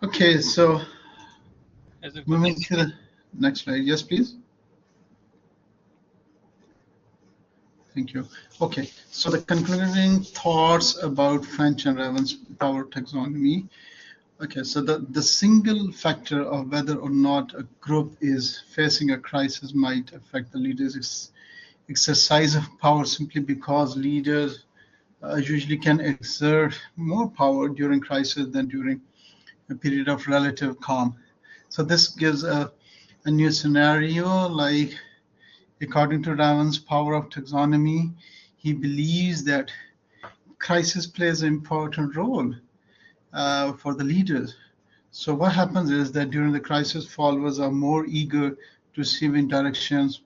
Okay, so As if moving to the next slide. Yes, please. Thank you. Okay, so the concluding thoughts about French and Raven's power taxonomy. Okay, so the single factor of whether or not a group is facing a crisis might affect the leader's exercise of power simply because leaders usually can exert more power during crisis than during a period of relative calm. So this gives a new scenario, like according to Raven's power of taxonomy, he believes that crisis plays an important role for the leaders. So what happens is that during the crisis, followers are more eager to receive directions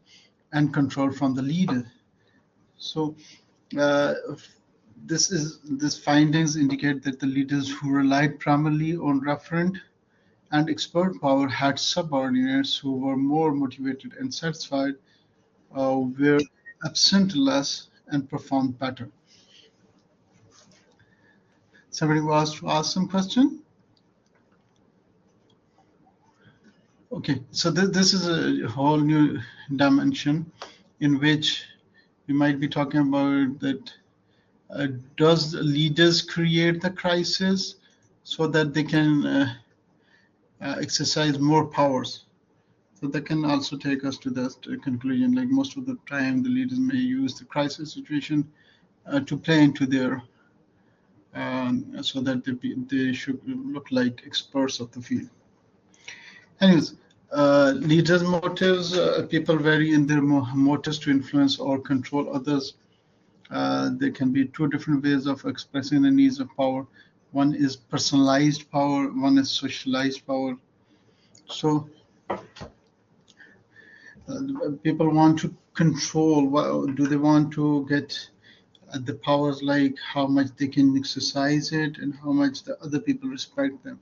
and control from the leader. So uh, this findings indicate that the leaders who relied primarily on referent and expert power had subordinates who were more motivated and satisfied, were absent less, and performed better. Somebody wants to ask some question? Okay, so this is a whole new dimension in which we might be talking about that does leaders create the crisis so that they can exercise more powers? So that can also take us to that conclusion. Like most of the time, the leaders may use the crisis situation to play into their, so that they should look like experts of the field. Anyways, leaders' motives, people vary in their motives to influence or control others. There can be two different ways of expressing the needs of power. One is personalized power, one is socialized power. So people want to control. Do they want to get the powers, like how much they can exercise it and how much the other people respect them?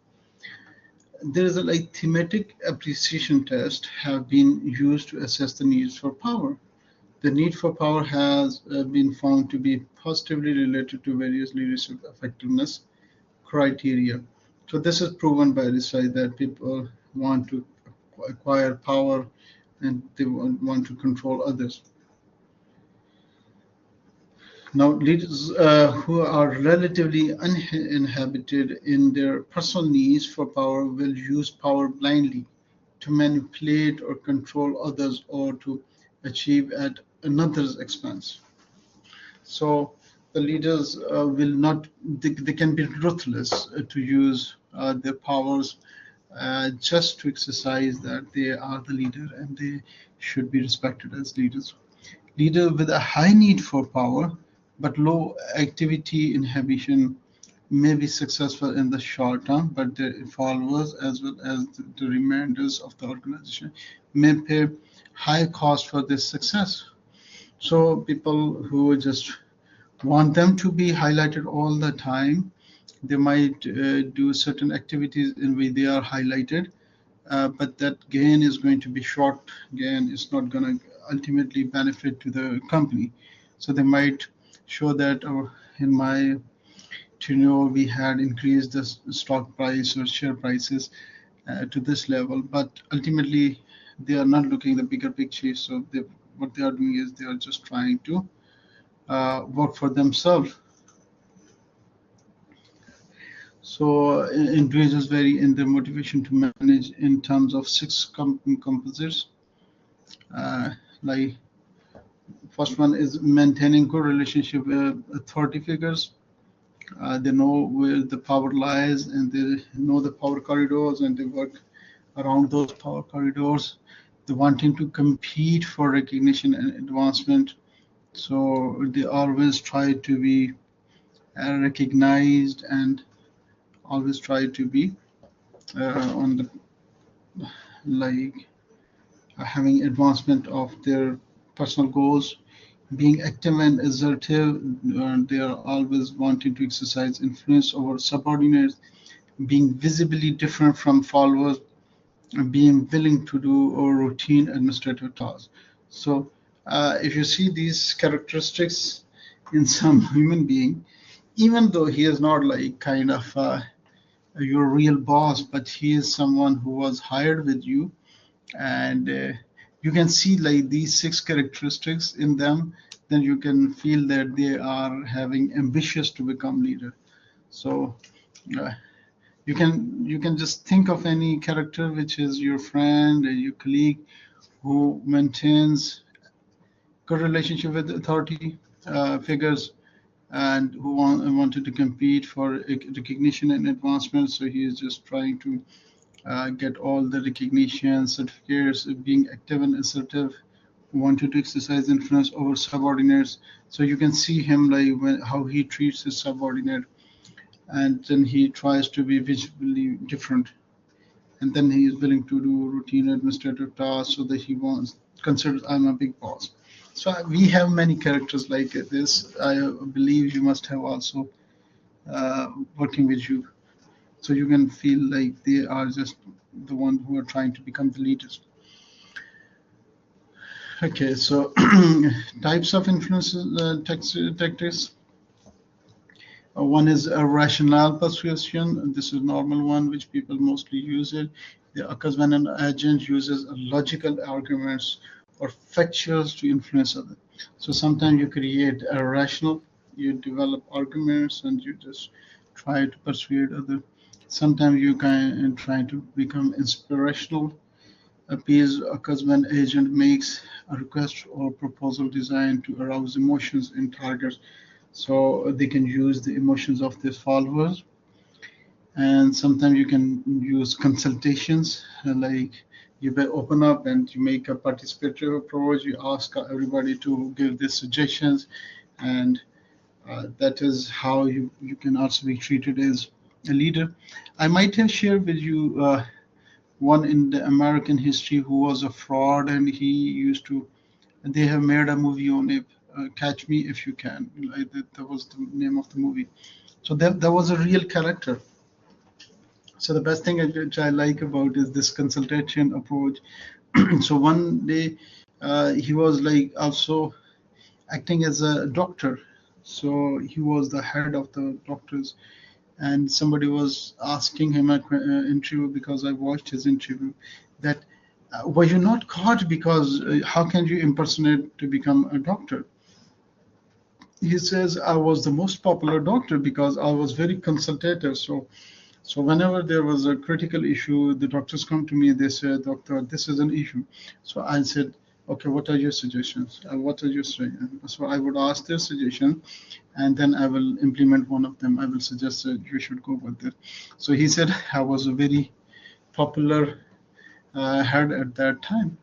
There is a thematic appreciation test have been used to assess the needs for power. The need for power has been found to be positively related to various leadership effectiveness criteria. So this is proven by research that people want to acquire power and they want to control others. Now, leaders who are relatively uninhibited in their personal needs for power will use power blindly to manipulate or control others or to achieve at another's expense. So the leaders will not, they can be ruthless to use their powers just to exercise that they are the leader and they should be respected as leaders. Leader with a high need for power but low activity inhibition may be successful in the short term, but their followers as well as the remainders of the organization may pay high cost for this success. So people who just want them to be highlighted all the time, they might do certain activities in which they are highlighted, but that gain is going to be short gain. It's not going to ultimately benefit to the company. So they might show that, in my tenure, we had increased the stock price or share prices to this level, but ultimately they are not looking at the bigger picture. So what they are doing is they are just trying to work for themselves. So individuals vary in their motivation to manage in terms of six composites. Uh, like first one is maintaining good relationship with authority figures. They know where the power lies and they know the power corridors and they work around those power corridors. They wanting to compete for recognition and advancement. So they always try to be recognized and always try to be on the, like having advancement of their personal goals, being active and assertive. They are always wanting to exercise influence over subordinates, being visibly different from followers, and being willing to do routine administrative tasks. So if you see these characteristics in some human being, even though he is not like kind of your real boss, but he is someone who was hired with you, and you can see like these six characteristics in them. Then you can feel that they are having ambitious to become leader. So uh, you can just think of any character which is your friend, your colleague, who maintains good relationship with authority figures, and who wanted to compete for recognition and advancement. So he is just trying to get all the recognition, certificates, being active and assertive, wanted to exercise influence over subordinates. So you can see him like how he treats his subordinate, and then he tries to be visibly different, and then he is willing to do routine administrative tasks so that he wants considers I'm a big boss. So we have many characters like this. I believe you must have also working with you, so you can feel like they are just the one who are trying to become the leaders. Okay, so types of influences, tactics. One is a rational persuasion. This is normal one, which people mostly use it. It occurs when an agent uses logical arguments or factuals to influence others. So sometimes you create a rational, you develop arguments, and you just try to persuade others. Sometimes you can try to become inspirational. Appeals occurs when agent makes a request or proposal designed to arouse emotions in targets, so they can use the emotions of their followers. And sometimes you can use consultations, like you open up and you make a participatory approach. You ask everybody to give their suggestions, and that is how you can also be treated as a leader. I might have shared with you one in the American history who was a fraud, and he used to. They have made a movie on it, Catch Me If You Can. Like that was the name of the movie. So that was a real character. So the best thing which I like about is this consultation approach. So one day he was like also acting as a doctor. So he was the head of the doctors, and somebody was asking him an interview, because I watched his interview, that were you not caught because how can you impersonate to become a doctor? He says, I was the most popular doctor because I was very consultative. So whenever there was a critical issue, the doctors come to me, they say, Doctor, this is an issue. So I said, okay, what are your suggestions? What are your suggestions? So I would ask their suggestion, and then I will implement one of them. I will suggest that you should go with it. So he said I was a very popular head at that time.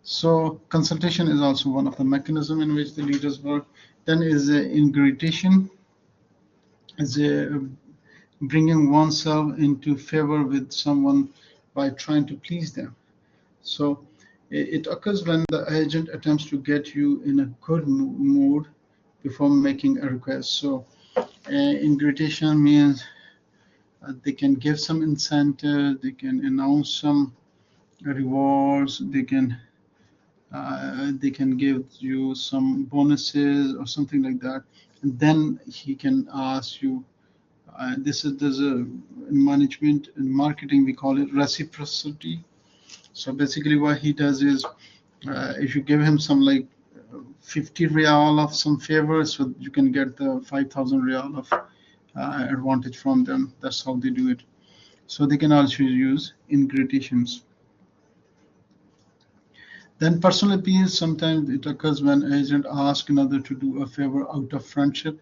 So consultation is also one of the mechanism in which the leaders work. Then is ingratitude, is bringing oneself into favor with someone by trying to please them. So it occurs when the agent attempts to get you in a good mood before making a request. So ingratitude means they can give some incentive, they can announce some rewards, they can give you some bonuses or something like that, and then he can ask you. This is there's a in management and marketing we call it reciprocity. So basically, what he does is, if you give him some like 50 real of some favor, so you can get the 5,000 real of advantage from them. That's how they do it. So they can also use ingratiations. Then personal appeals, sometimes it occurs when agent asks another to do a favor out of friendship.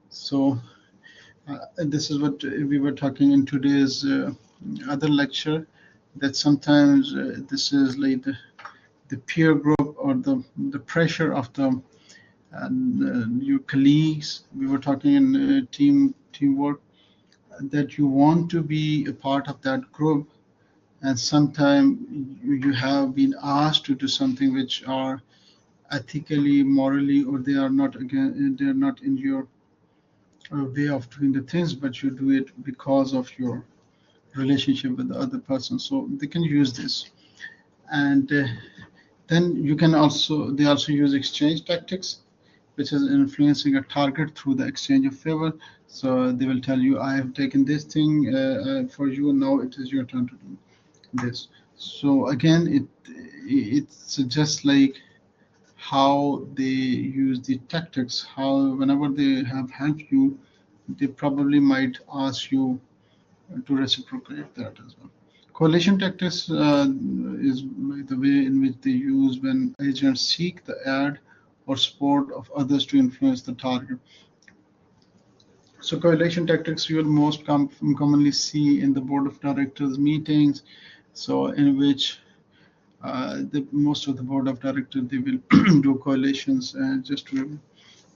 So this is what we were talking in today's other lecture, that sometimes this is like the peer group or the pressure of your colleagues. We were talking in teamwork, that you want to be a part of that group, and sometimes you have been asked to do something which are ethically, morally, or they are not, again, they are not in your way of doing the things, but you do it because of your relationship with the other person. So they can use this, and then you can also use exchange tactics, which is influencing a target through the exchange of favor. So they will tell you, I have taken this thing for you, now it is your turn to do this. So again, it's just like how they use the tactics, how whenever they have helped you, they probably might ask you to reciprocate that as well. Coalition tactics is like the way in which they use when agents seek the aid or support of others to influence the target. So coalition tactics you will most commonly see in the board of directors meetings, so in which most of the board of directors they will do coalitions just to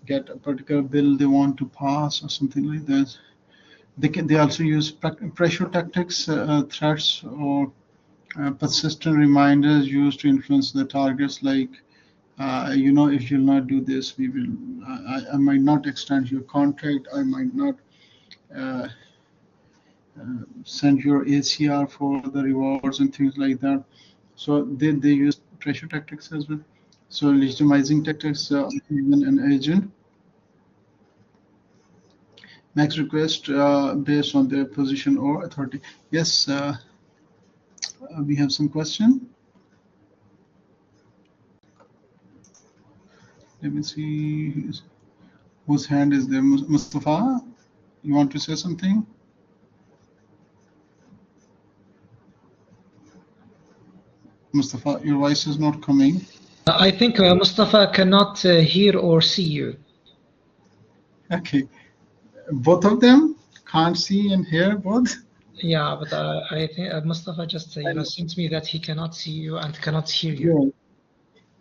get a particular bill they want to pass or something like that. They also use pressure tactics, threats, or persistent reminders used to influence the targets. Like, if you'll not do this, we will. I might not extend your contract. I might not uh, send your ACR for the rewards and things like that. So they use pressure tactics as well. So legitimizing tactics, when an agent makes request based on their position or authority. Yes, we have some question. Let me see whose hand is there. Mustafa, you want to say something? Mustafa, your voice is not coming. I think Mustafa cannot hear or see you. Okay, both of them can't see and hear both. Yeah, but I think Mustafa just sent me that he cannot see you and cannot hear you.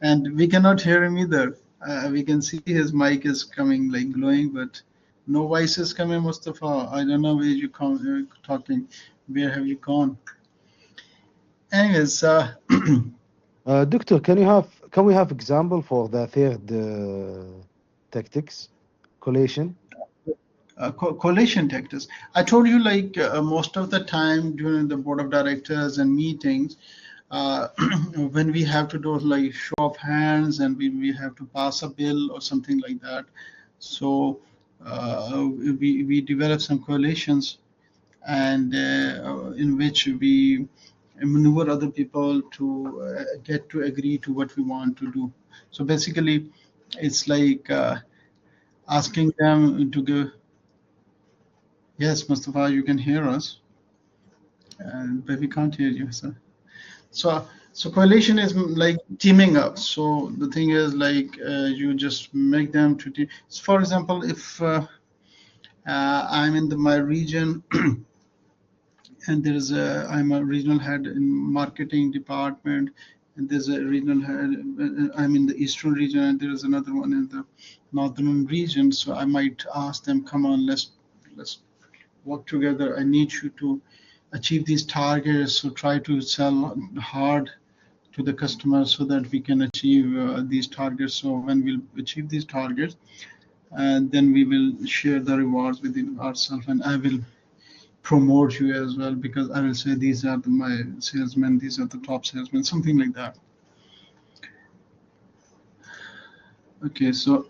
Yeah. And we cannot hear him either. We can see his mic is coming like glowing, but no voice is coming. Mustafa, I don't know where you come talking. Where have you gone? Anyways, Doctor, can we have example for the third tactics, collation? Coalition tactics. I told you, like most of the time during the board of directors and meetings, when we have to do like show of hands and we have to pass a bill or something like that. So we develop some coalitions, and in which we maneuver other people to get to agree to what we want to do. So basically, it's like asking them to give. Yes, Mustafa, you can hear us, but we can't hear you, sir. So coalition is like teaming up. So the thing is like you just make them to team. So for example, if I'm in my region and I'm a regional head in marketing department, and there's a regional head. I'm in the eastern region, and there's another one in the northern region. So I might ask them, come on, let's work together. I need you to achieve these targets. So try to sell hard to the customer so that we can achieve these targets. So when we'll achieve these targets, and then we will share the rewards within ourselves, and I will promote you as well, because I will say these are my salesmen, these are the top salesmen, something like that. Okay, so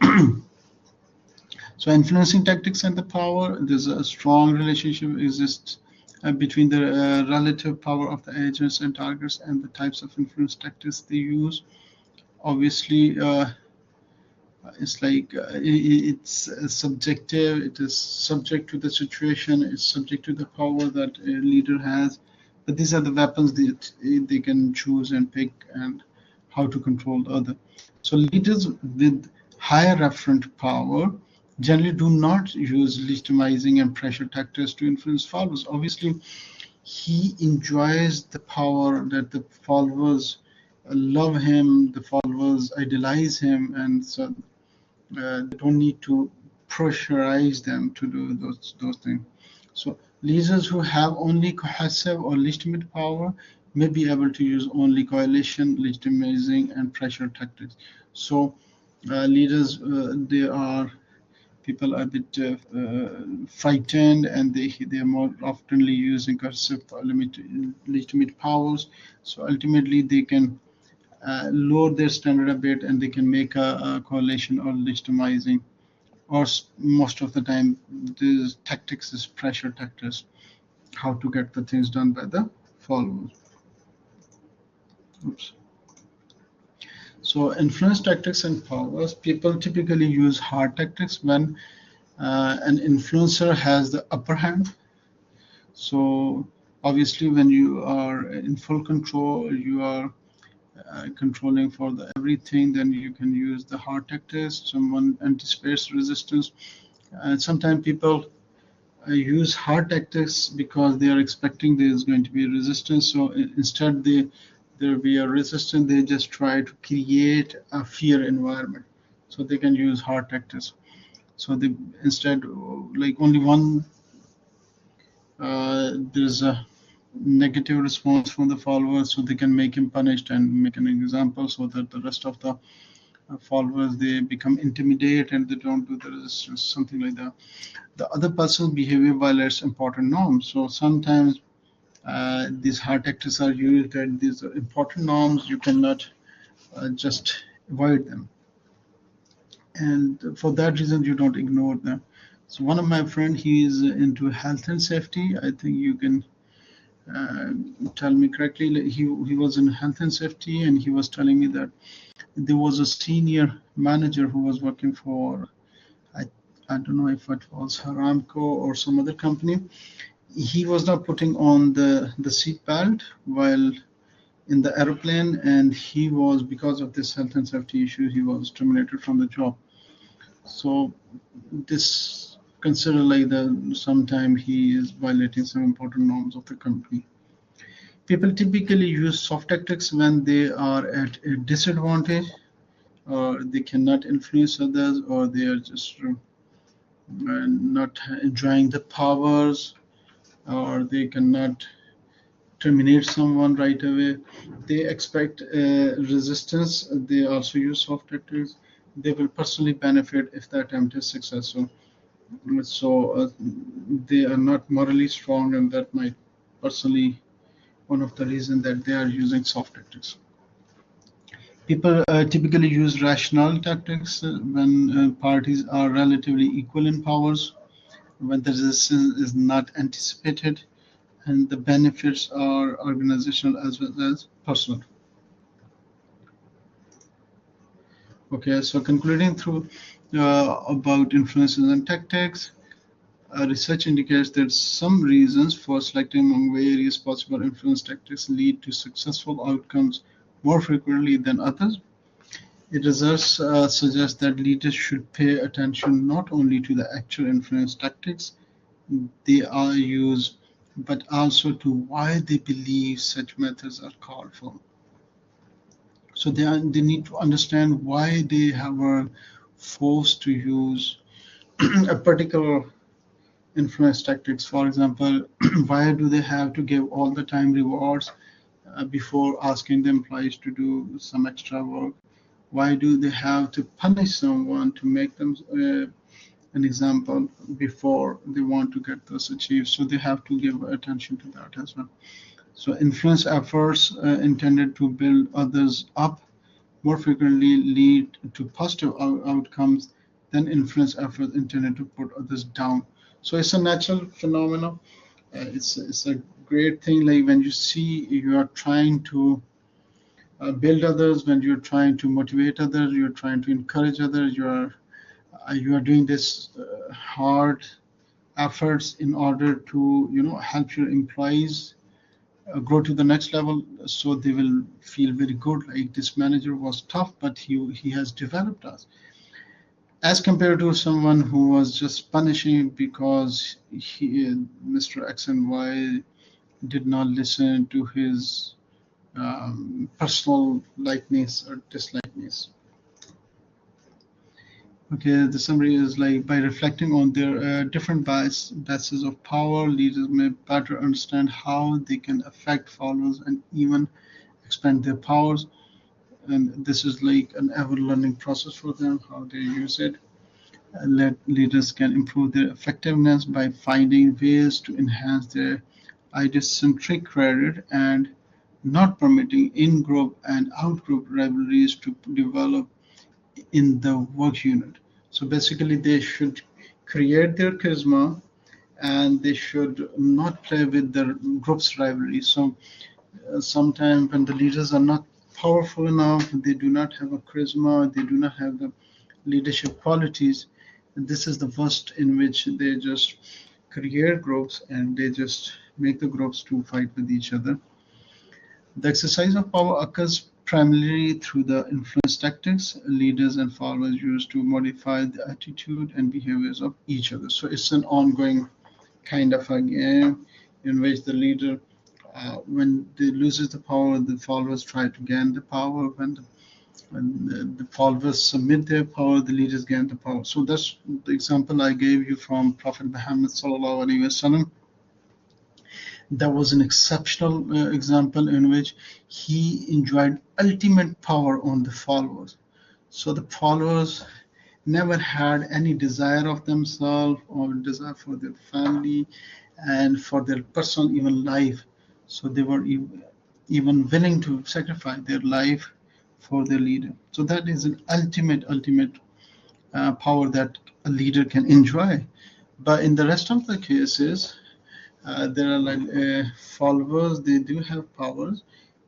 so influencing tactics and the power. There's a strong relationship exists between the relative power of the agents and targets and the types of influence tactics they use. Obviously, it's like it's subjective. It is subject to the situation. It's subject to the power that a leader has. But these are the weapons that they can choose and pick, and how to control the other. So leaders with higher referent power generally do not use legitimizing and pressure tactics to influence followers. Obviously, he enjoys the power that the followers love him, the followers idolize him, and so they don't need to pressurize them to do those things. So leaders who have only coercive or legitimate power may be able to use only coalition, legitimizing, and pressure tactics. So leaders, they are people are a bit frightened, and they are more oftenly using coercive legitimate powers. So ultimately, they can lower their standard a bit, and they can make a coalition or legitimizing or most of the time, the tactics is pressure tactics, how to get the things done by the followers. Oops. So influence tactics and powers. People typically use hard tactics when an influencer has the upper hand. So obviously, when you are in full control, you are controlling for the everything, then you can use the hard tactics. Someone anticipates resistance, and sometimes people use hard tactics because they are expecting there is going to be resistance. So instead, there will be a resistance. They just try to create a fear environment, so they can use hard tactics. So they instead, like only one, there's a negative response from the followers, so they can make him punished and make an example, so that the rest of the followers, they become intimidated and they don't do the resistance, something like that. The other person's behavior violates important norms. So sometimes these hard tactics are used, and these are important norms. You cannot just avoid them, and for that reason, you don't ignore them. So one of my friend, he is into health and safety. I think you can uh, tell me correctly. Like, he was in health and safety, and he was telling me that there was a senior manager who was working for, I, I don't know if it was Aramco or some other company. He was not putting on the seat belt while in the airplane, and he was, because of this health and safety issue, he was terminated from the job. So this consider like the sometime he is violating some important norms of the company. People typically use soft tactics when they are at a disadvantage, or they cannot influence others, or they are just not enjoying the powers, or they cannot terminate someone right away. They expect resistance. They also use soft tactics. They will personally benefit if the attempt is successful. So they are not morally strong, and that might personally one of the reasons that they are using soft tactics. People typically use rational tactics when parties are relatively equal in powers, when the resistance is not anticipated, and the benefits are organizational as well as personal. Okay, so concluding through about influences and tactics, research indicates that some reasons for selecting among various possible influence tactics lead to successful outcomes more frequently than others. It results suggest that leaders should pay attention not only to the actual influence tactics they are used, but also to why they believe such methods are called for. So they need to understand why they were forced to use a particular influence tactics. For example, why do they have to give all the time rewards before asking the employees to do some extra work? Why do they have to punish someone to make them an example before they want to get this achieved? So they have to give attention to that as well. So influence efforts intended to build others up more frequently lead to positive outcomes than influence efforts intended to put others down. So it's a natural phenomenon. It's a great thing. Like when you see you are trying to build others, when you're trying to motivate others, you're trying to encourage others, you are doing this hard efforts in order to help your employees grow to the next level, so they will feel very good, like this manager was tough, but he has developed us, as compared to someone who was just punishing because Mr. X and Y did not listen to his personal likeness or dislikeness. Okay, the summary is like by reflecting on their different bases of power, leaders may better understand how they can affect followers and even expand their powers. And this is like an ever-learning process for them, how they use it. Leaders can improve their effectiveness by finding ways to enhance their idiosyncratic credit and not permitting in-group and out-group rivalries to develop in the work unit. So basically, they should create their charisma, and they should not play with their group's rivalry. So sometimes when the leaders are not powerful enough, they do not have a charisma, they do not have the leadership qualities, and this is the worst, in which they just create groups and they just make the groups to fight with each other. The exercise of power occurs primarily through the influence tactics leaders and followers use to modify the attitude and behaviors of each other. So it's an ongoing kind of a game in which the leader, when they loses the power, the followers try to gain the power. When the followers submit their power, the leaders gain the power. So that's the example I gave you from Prophet Muhammad sallallahu alaihi wasallam. That was an exceptional example in which he enjoyed ultimate power on the followers. So the followers never had any desire of themselves or desire for their family and for their personal even life. So they were even willing to sacrifice their life for their leader. So that is an ultimate power that a leader can enjoy. But in the rest of the cases, there are like followers, they do have powers,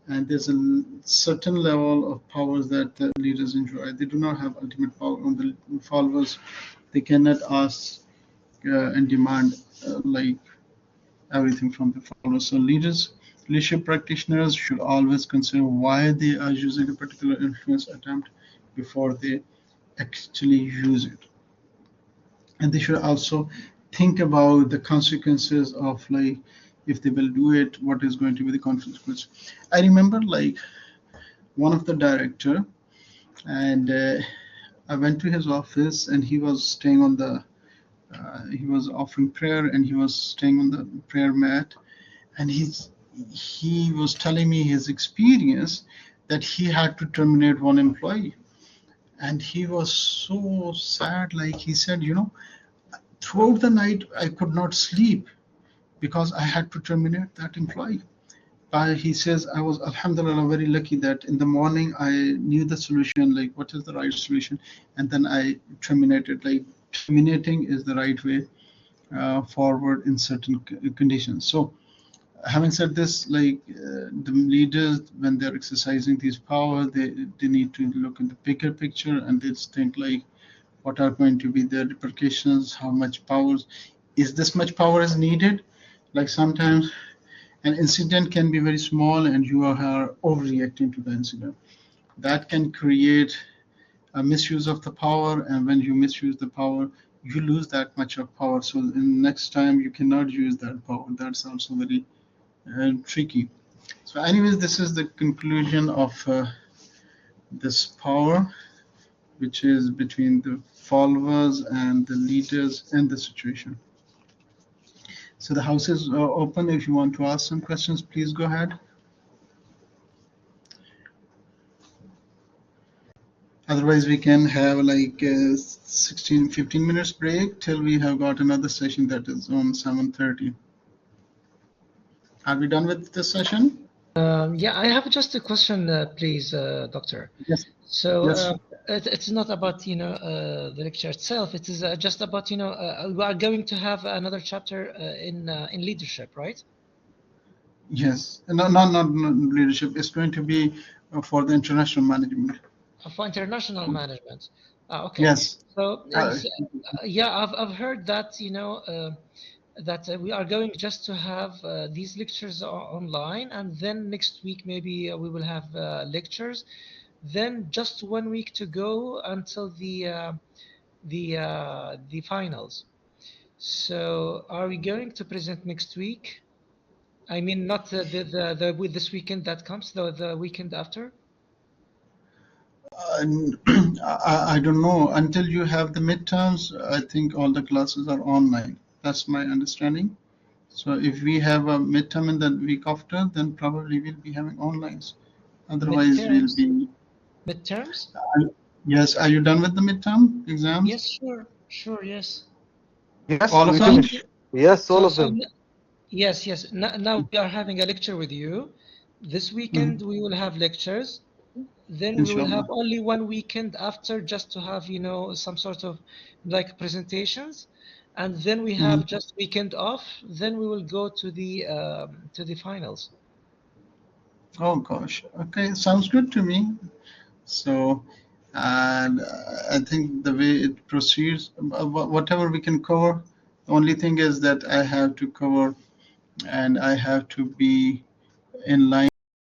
and there's a certain level of powers that the leaders enjoy. They do not have ultimate power on the followers. They cannot ask and demand like everything from the followers. So leadership practitioners should always consider why they are using a particular influence attempt before they actually use it. And they should also think about the consequences of, like, if they will do it, what is going to be the consequence. I remember like one of the director, and I went to his office, and he was staying on the he was offering prayer, and he was staying on the prayer mat, and he was telling me his experience that he had to terminate one employee, and he was so sad. Like he said, throughout the night I could not sleep because I had to terminate that employee. But he says, I was, alhamdulillah, very lucky that in the morning I knew the solution, like what is the right solution, and then I terminated. Like terminating is the right way forward in certain conditions. So having said this, like the leaders, when they're exercising these power, they need to look at the bigger picture, and they think like, what are going to be the repercussions, how much powers, is this much power is needed? Like sometimes an incident can be very small and you are overreacting to the incident. That can create a misuse of the power, and when you misuse the power, you lose that much of power. So in next time you cannot use that power. That's also very tricky. So anyways, this is the conclusion of this power, which is between the followers and the leaders and the situation. So the house is open. If you want to ask some questions, please go ahead. Otherwise, we can have like 15 minutes break till we have got another session that is on 7:30. Are we done with this session? Yeah, I have just a question, please, Doctor. Yes. So Yes. it's not about the lecture itself. It is just about we are going to have another chapter in leadership, right? Yes. No, not leadership. It's going to be for the international management. For international management. Okay. Yes. So yeah, I've heard that that we are going just to have these lectures online, and then next week maybe we will have lectures. Then just 1 week to go until the finals. So are we going to present next week? I mean, not with this weekend that comes, the weekend after. I don't know. Until you have the midterms, I think all the classes are online. That's my understanding. So if we have a midterm in the week after, then probably we'll be having onlines. Otherwise, Midterms? we'll be. Midterms? Yes. Are you done with the midterm exams? Yes, sure, yes. Yes, All of we them? finish. Yes, all of them. Yes. Now we are having a lecture with you. This weekend we will have lectures. Then we will have Inshallah. only one weekend after, just to have, some sort of like presentations, and then we have just weekend off. Then we will go to the finals. Oh gosh. Okay, sounds good to me. So, and I think the way it proceeds, whatever we can cover, the only thing is that I have to cover and I have to be in line